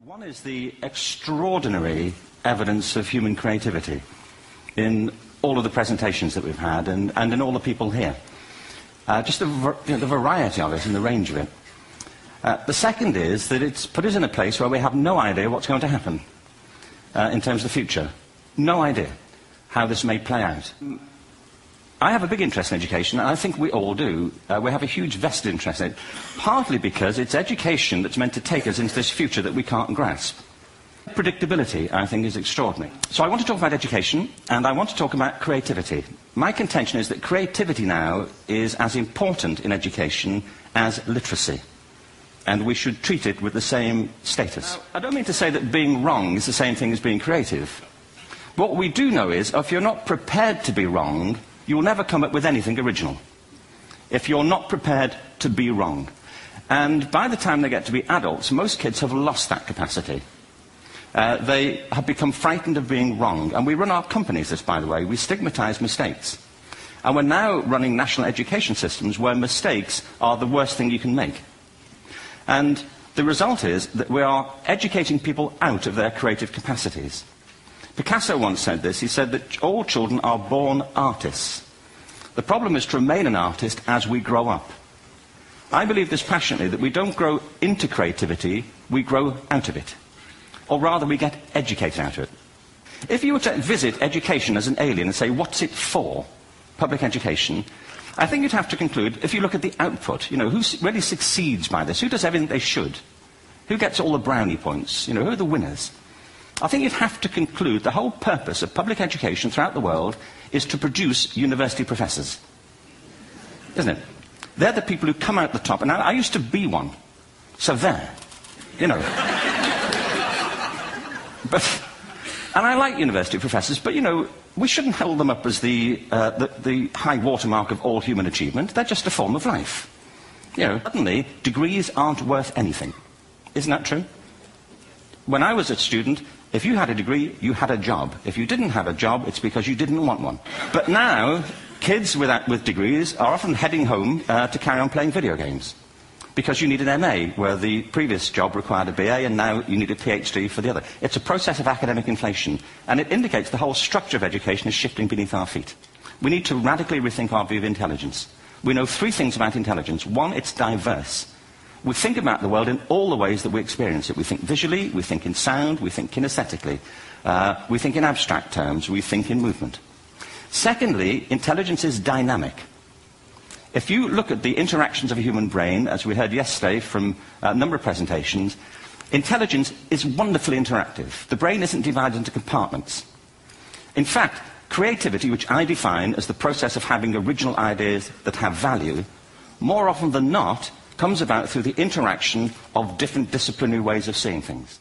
One is the extraordinary evidence of human creativity in all of the presentations that we've had and in all the people here. Just the variety of it and the range of it. The second is that it's put us in a place where we have no idea what's going to happen in terms of the future. No idea how this may play out. I have a big interest in education, and I think we all do. We have a huge vested interest in it, partly because it's education that's meant to take us into this future that we can't grasp. Predictability, I think, is extraordinary. So I want to talk about education, and I want to talk about creativity. My contention is that creativity now is as important in education as literacy, and we should treat it with the same status. Now, I don't mean to say that being wrong is the same thing as being creative. What we do know is, if you're not prepared to be wrong, you will never come up with anything original if you're not prepared to be wrong. And by the time they get to be adults, most kids have lost that capacity. They have become frightened of being wrong. And we run our companies this, by the way. We stigmatize mistakes. And we're now running national education systems where mistakes are the worst thing you can make. And the result is that we are educating people out of their creative capacities. Picasso once said this. He said that all children are born artists. The problem is to remain an artist as we grow up. I believe this passionately, that we don't grow into creativity, we grow out of it. Or rather, we get educated out of it. If you were to visit education as an alien and say, what's it for, public education, I think you'd have to conclude, if you look at the output, who really succeeds by this, who does everything they should, who gets all the brownie points, who are the winners? I think you'd have to conclude the whole purpose of public education throughout the world is to produce university professors. Isn't it? They're the people who come out the top. And I used to be one. So there. And I like university professors, but, we shouldn't hold them up as the high watermark of all human achievement. They're just a form of life. Suddenly, degrees aren't worth anything. Isn't that true? When I was a student, if you had a degree, you had a job. If you didn't have a job, it's because you didn't want one. But now, kids with degrees are often heading home to carry on playing video games. Because you need an MA, where the previous job required a BA, and now you need a PhD for the other. It's a process of academic inflation, and it indicates the whole structure of education is shifting beneath our feet. We need to radically rethink our view of intelligence. We know three things about intelligence. One, it's diverse. We think about the world in all the ways that we experience it. We think visually, we think in sound, we think kinesthetically, we think in abstract terms, we think in movement. Secondly, intelligence is dynamic. If you look at the interactions of a human brain, as we heard yesterday from a number of presentations, intelligence is wonderfully interactive. The brain isn't divided into compartments. In fact, creativity, which I define as the process of having original ideas that have value, more often than not, comes about through the interaction of different disciplinary ways of seeing things.